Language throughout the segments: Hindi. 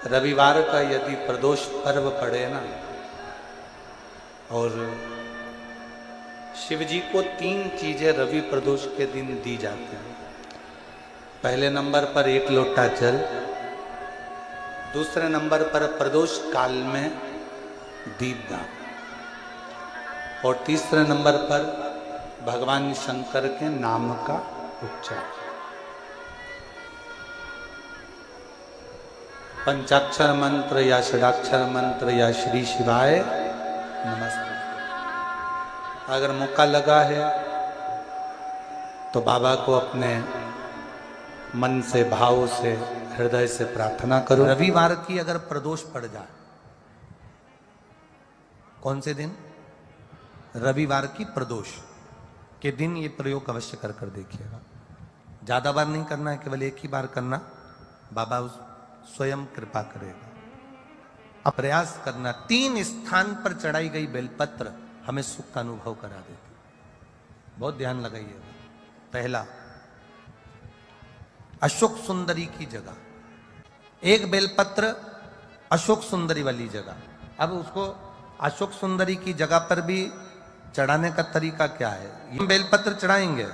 रविवार का यदि प्रदोष पर्व पड़े ना, और शिव जी को 3 चीजें रवि प्रदोष के दिन दी जाती हैं। पहले नंबर पर 1 लोटा जल, दूसरे नंबर पर प्रदोष काल में दीपदान, और तीसरे नंबर पर भगवान शंकर के नाम का उच्चारण। पंचाक्षर मंत्र या षडाक्षर मंत्र या श्री शिवाय नमस्ते। अगर मौका लगा है तो बाबा को अपने मन से, भाव से, हृदय से प्रार्थना करो। रविवार की अगर प्रदोष पड़ जाए, कौन से दिन? रविवार की प्रदोष के दिन ये प्रयोग अवश्य कर देखिएगा। ज्यादा बार नहीं करना है, केवल एक ही बार करना, बाबा उस स्वयं कृपा करेगा। अब प्रयास करना। 3 स्थान पर चढ़ाई गई बेलपत्र हमें सुख का अनुभव करा देती। बहुत ध्यान लगाइएगा। पहला, अशोक सुंदरी की जगह, एक बेलपत्र अशोक सुंदरी वाली जगह। अब उसको अशोक सुंदरी की जगह पर भी चढ़ाने का तरीका क्या है? ये बेलपत्र चढ़ाएंगे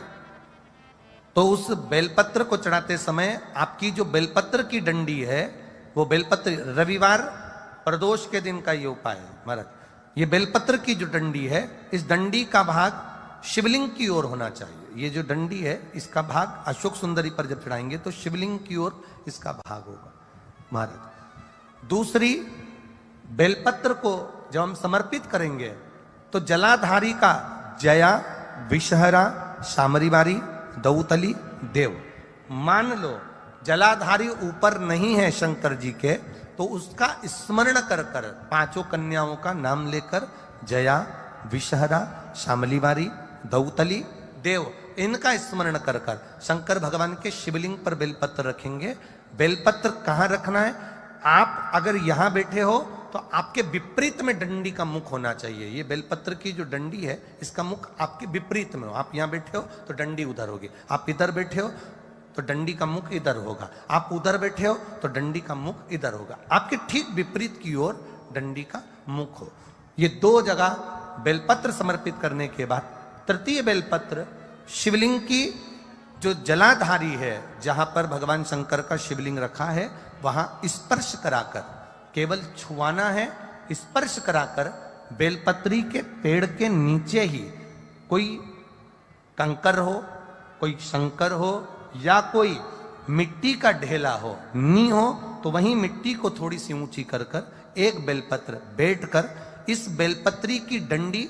तो उस बेलपत्र को चढ़ाते समय आपकी जो बेलपत्र की डंडी है, वो बेलपत्र, रविवार प्रदोष के दिन का ये उपाय है महाराज। ये बेलपत्र की जो डंडी है, इस डंडी का भाग शिवलिंग की ओर होना चाहिए। ये जो डंडी है, इसका भाग अशोक सुंदरी पर जब चढ़ाएंगे तो शिवलिंग की ओर इसका भाग होगा महाराज। दूसरी, बेलपत्र को जब हम समर्पित करेंगे तो जलाधारी का जया, विषहरा, शामरीवारी, दौतली, देव। मान लो जलाधारी ऊपर नहीं है शंकर जी के, तो उसका स्मरण कर कर 5 कन्याओं का नाम लेकर जया, विषहरा, शामलीवारी, दौतली, देव, इनका स्मरण कर कर शंकर भगवान के शिवलिंग पर बेलपत्र रखेंगे। बेलपत्र कहां रखना है? आप अगर यहां बैठे हो तो आपके विपरीत में डंडी का मुख होना चाहिए। ये बेलपत्र की जो डंडी है, इसका मुख आपके विपरीत में हो। आप यहां बैठे हो तो डंडी उधर होगी, आप इधर बैठे हो तो डंडी का मुख इधर होगा, आप उधर बैठे हो तो डंडी का मुख इधर होगा। आपके ठीक विपरीत की ओर डंडी का मुख हो। ये 2 जगह बेलपत्र समर्पित करने के बाद तृतीय बेलपत्र शिवलिंग की जो जलाधारी है, जहां पर भगवान शंकर का शिवलिंग रखा है, वहां स्पर्श कराकर, केवल छुआना है, स्पर्श कराकर बेलपत्री के पेड़ के नीचे ही कोई कंकर हो, कोई शंकर हो या कोई मिट्टी का ढेला हो, नी हो, तो वहीं मिट्टी को थोड़ी सी ऊंची कर कर एक बेलपत्र बैठकर इस बेलपत्री की डंडी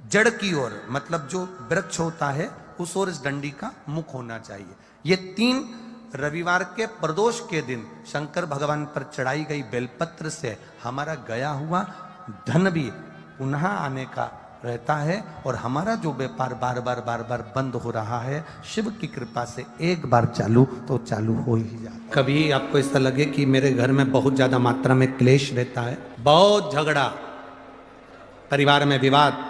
जड़ की ओर, मतलब जो वृक्ष होता है उस ओर इस डंडी का मुख होना चाहिए। ये 3 रविवार के प्रदोष के दिन शंकर भगवान पर चढ़ाई गई बेलपत्र से हमारा गया हुआ धन भी पुनः आने का रहता है, और हमारा जो व्यापार बार बार बंद हो रहा है, शिव की कृपा से एक बार चालू तो चालू हो ही जाता है। कभी आपको ऐसा लगे कि मेरे घर में बहुत ज्यादा मात्रा में क्लेश रहता है, बहुत झगड़ा, परिवार में विवाद,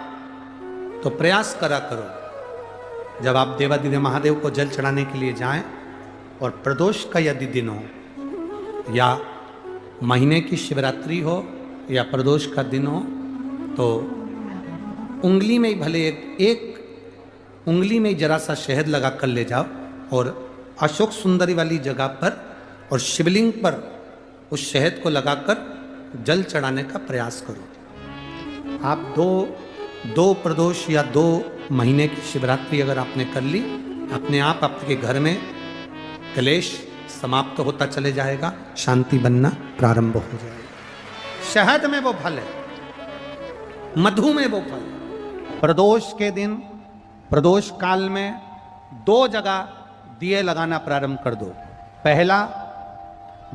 तो प्रयास करा करो जब आप देवादिदेव महादेव को जल चढ़ाने के लिए जाएं और प्रदोष का यदि दिन हो या महीने की शिवरात्रि हो या प्रदोष का दिन हो, तो उंगली में ही भले एक उंगली में जरा सा शहद लगा कर ले जाओ और अशोक सुंदरी वाली जगह पर और शिवलिंग पर उस शहद को लगाकर जल चढ़ाने का प्रयास करो। आप दो प्रदोष या 2 महीने की शिवरात्रि अगर आपने कर ली, अपने आप आपके घर में क्लेश समाप्त होता चले जाएगा, शांति बनना प्रारंभ हो जाएगा। शहद में वो फल है, मधु में वो फल है। प्रदोष के दिन, प्रदोष काल में 2 जगह दिए लगाना प्रारंभ कर दो। पहला,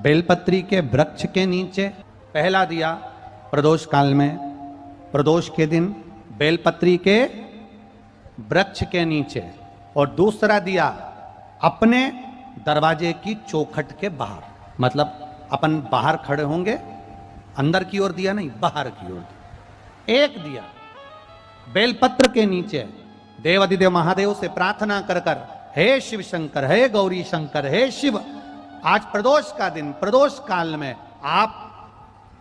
बेलपत्री के वृक्ष के नीचे पहला दिया प्रदोष काल में, प्रदोष के दिन बेलपत्री के वृक्ष के नीचे, और दूसरा दिया अपने दरवाजे की चौखट के बाहर, मतलब अपन बाहर खड़े होंगे, अंदर की ओर दिया नहीं, बाहर की ओर। एक दिया बेलपत्र के नीचे देवादिदेव महादेव से प्रार्थना कर कर, हे शिव शंकर, हे गौरी शंकर, हे शिव, आज प्रदोष का दिन, प्रदोष काल में आप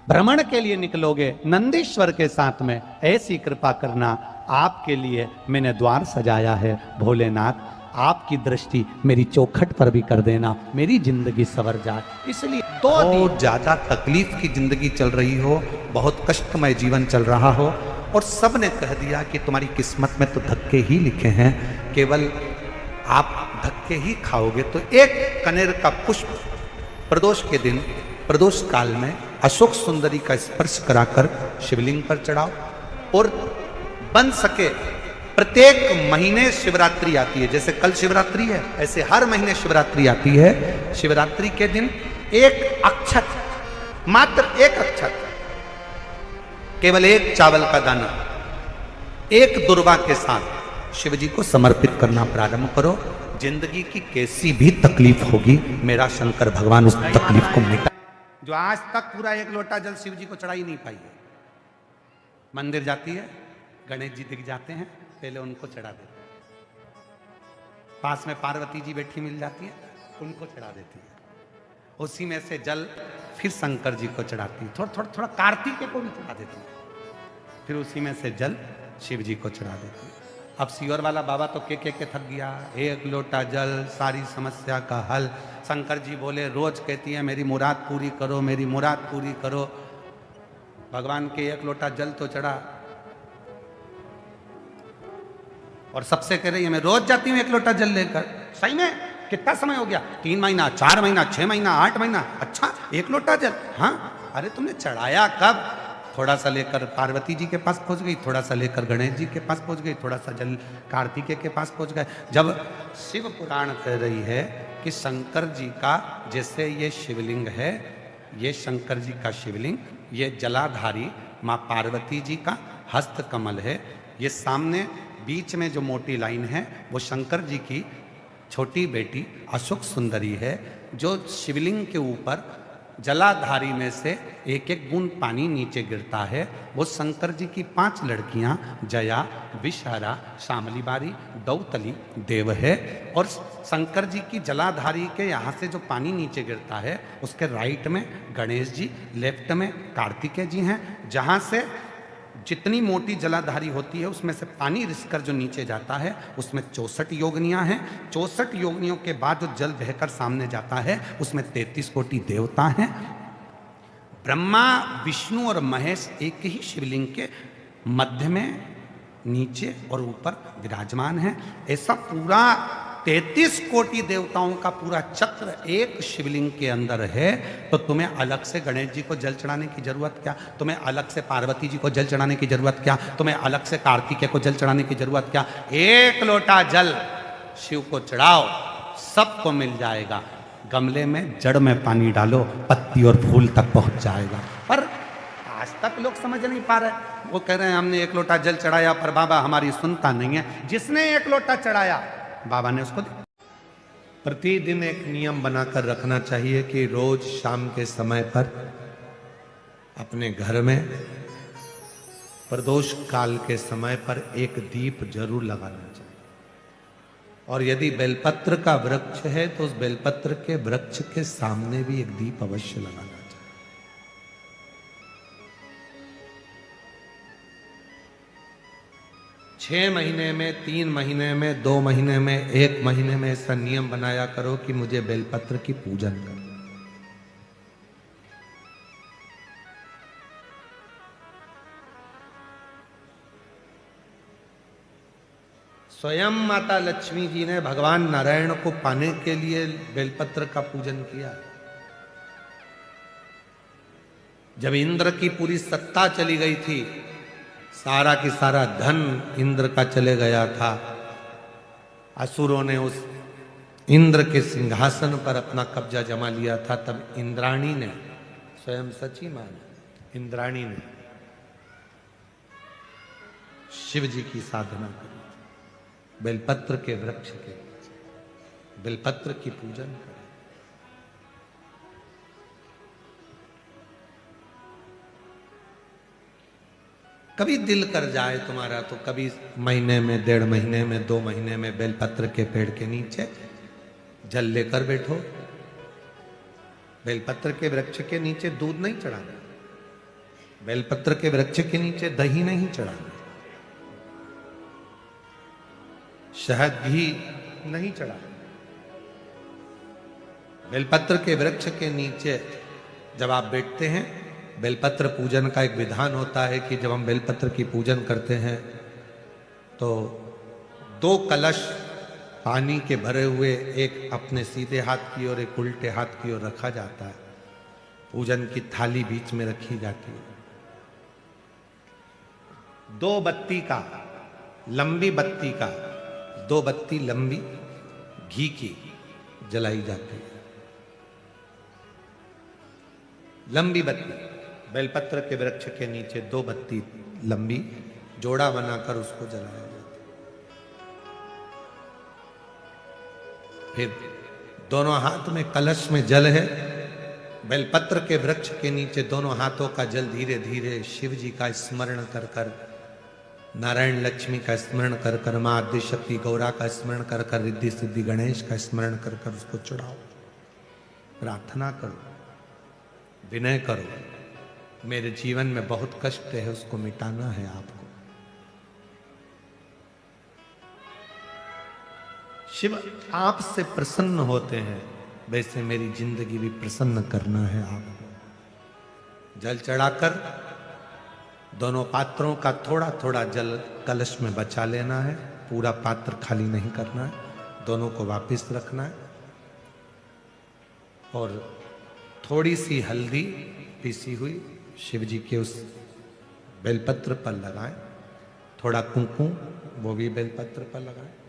भ्रमण के लिए निकलोगे नंदीश्वर के साथ में, ऐसी कृपा करना। आपके लिए मैंने द्वार सजाया है भोलेनाथ, आपकी दृष्टि मेरी चौखट पर भी कर देना, मेरी जिंदगी सवर जाए। इसलिए बहुत ज्यादा तकलीफ की जिंदगी चल रही हो, बहुत कष्टमय जीवन चल रहा हो, और सब ने कह दिया कि तुम्हारी किस्मत में तो धक्के ही लिखे हैं, केवल आप धक्के ही खाओगे, तो एक कनेर का पुष्प प्रदोष के दिन, प्रदोष काल में अशोक सुंदरी का स्पर्श कराकर शिवलिंग पर चढ़ाओ। और बन सके प्रत्येक महीने शिवरात्रि आती है, जैसे कल शिवरात्रि है ऐसे हर महीने शिवरात्रि आती है। शिवरात्रि के दिन एक अक्षत, मात्र एक अक्षत, केवल एक चावल का दाना, एक दुर्वा के साथ शिव जी को समर्पित करना प्रारंभ करो। जिंदगी की कैसी भी तकलीफ होगी, मेरा शंकर भगवान उस तकलीफ को मिटा। जो आज तक पूरा एक लोटा जल शिव जी को चढ़ाई नहीं पाई है, मंदिर जाती है, गणेश जी दिख जाते हैं, पहले उनको चढ़ा देते हैं, पास में पार्वती जी बैठी मिल जाती है, उनको चढ़ा देती है, उसी में से जल फिर शंकर जी को चढ़ाती है, थोड़ा थोड़ा थोड़ा कार्तिकेय को भी चढ़ा देती है, फिर उसी में से जल शिव जी को चढ़ा देती है। अब सीवर वाला बाबा तो के थक गया, एक लोटा जल सारी समस्या का हल। शंकर जी बोले, रोज कहती है मेरी मुराद पूरी करो, मेरी मुराद पूरी करो। भगवान के एक लोटा जल तो चढ़ा, और सबसे कह रही है मैं रोज जाती हूं एक लोटा जल लेकर। सही में कितना समय हो गया? 3 महीना, 4 महीना, 6 महीना, 8 महीना। अच्छा, एक लोटा जल? हाँ। अरे तुमने चढ़ाया कब? थोड़ा सा लेकर पार्वती जी के पास पहुंच गई, थोड़ा सा लेकर गणेश जी के पास पहुंच गई, थोड़ा सा जल कार्तिकेय के पास पहुंच गए। जब शिव पुराण कह रही है कि शंकर जी का, जैसे ये शिवलिंग है, ये शंकर जी का शिवलिंग, ये जलाधारी माँ पार्वती जी का हस्त कमल है, ये सामने बीच में जो मोटी लाइन है वो शंकर जी की छोटी बेटी अशोक सुंदरी है, जो शिवलिंग के ऊपर जलाधारी में से एक एक बूंद पानी नीचे गिरता है। वो शंकर जी की 5 लड़कियां जया, विषहारा, शामली बारी, दौतली, देव है। और शंकर जी की जलाधारी के यहाँ से जो पानी नीचे गिरता है, उसके राइट में गणेश जी, लेफ्ट में कार्तिकेय जी हैं। जहाँ से जितनी मोटी जलाधारी होती है उसमें से पानी रिसकर जो नीचे जाता है, उसमें 64 योगिनियां हैं। 64 योगिनियों के बाद जो जल बहकर सामने जाता है उसमें 33 कोटि देवता हैं। ब्रह्मा, विष्णु और महेश एक ही शिवलिंग के मध्य में, नीचे और ऊपर विराजमान है। ऐसा पूरा 33 कोटि देवताओं का पूरा चक्र एक शिवलिंग के अंदर है। तो तुम्हें अलग से गणेश जी को जल चढ़ाने की जरूरत क्या? तुम्हें अलग से पार्वती जी को जल चढ़ाने की जरूरत क्या? तुम्हें अलग से कार्तिकेय को जल चढ़ाने की जरूरत क्या? एक लोटा जल शिव को चढ़ाओ, सबको मिल जाएगा। गमले में जड़ में पानी डालो, पत्ती और फूल तक पहुंच जाएगा। पर आज तक लोग समझ नहीं पा रहे। वो कह रहे हैं हमने एक लोटा जल चढ़ाया पर बाबा हमारी सुनता नहीं है। जिसने एक लोटा चढ़ाया बाबा ने उसको प्रतिदिन एक नियम बनाकर रखना चाहिए कि रोज शाम के समय पर अपने घर में प्रदोष काल के समय पर एक दीप जरूर लगाना चाहिए। और यदि बेलपत्र का वृक्ष है तो उस बेलपत्र के वृक्ष के सामने भी एक दीप अवश्य लगाना चाहिए। 6 महीने में, 3 महीने में, 2 महीने में, 1 महीने में ऐसा नियम बनाया करो कि मुझे बेलपत्र की पूजन करना। स्वयं माता लक्ष्मी जी ने भगवान नारायण को पाने के लिए बेलपत्र का पूजन किया। जब इंद्र की पूरी सत्ता चली गई थी, सारा की सारा धन इंद्र का चले गया था, असुरों ने उस इंद्र के सिंहासन पर अपना कब्जा जमा लिया था, तब इंद्राणी ने, स्वयं सची माने, इंद्राणी ने शिव जी की साधना करी, बेलपत्र के वृक्ष के, बेलपत्र की पूजन करें। कभी दिल कर जाए तुम्हारा तो कभी महीने में, 1.5 महीने में, 2 महीने में बेलपत्र के पेड़ के नीचे जल लेकर बैठो, बेलपत्र के वृक्ष के नीचे दूध नहीं चढ़ाना, बेलपत्र के वृक्ष के नीचे दही नहीं चढ़ाना, शहद घी नहीं चढ़ाना। बेलपत्र के वृक्ष के नीचे जब आप बैठते हैं, बेलपत्र पूजन का एक विधान होता है कि जब हम बेलपत्र की पूजन करते हैं तो 2 कलश पानी के भरे हुए, एक अपने सीधे हाथ की ओर एक उल्टे हाथ की ओर रखा जाता है। पूजन की थाली बीच में रखी जाती है। 2 बत्ती का, लंबी बत्ती का, 2 बत्ती लंबी घी की जलाई जाती है। लंबी बत्ती, बेलपत्र के वृक्ष के नीचे 2 बत्ती लंबी जोड़ा बनाकर उसको जलाया जाता है। फिर दोनों हाथ में कलश में जल है। बेलपत्र के वृक्ष के नीचे दोनों हाथों का जल धीरे धीरे शिव जी का स्मरण कर कर, नारायण लक्ष्मी का स्मरण कर कर, मां आदिशक्ति गौरा का स्मरण कर कर, रिद्धि सिद्धि गणेश का स्मरण कर कर उसको चढ़ाओ। प्रार्थना करो, विनय करो, मेरे जीवन में बहुत कष्ट है, उसको मिटाना है आपको। शिव आपसे प्रसन्न होते हैं, वैसे मेरी जिंदगी भी प्रसन्न करना है आपको। जल चढ़ाकर दोनों पात्रों का थोड़ा थोड़ा जल कलश में बचा लेना है, पूरा पात्र खाली नहीं करना है, दोनों को वापस रखना है। और थोड़ी सी हल्दी पीसी हुई शिव जी के उस बेलपत्र पर लगाएं, थोड़ा कुंकुम वो भी बेलपत्र पर लगाएं।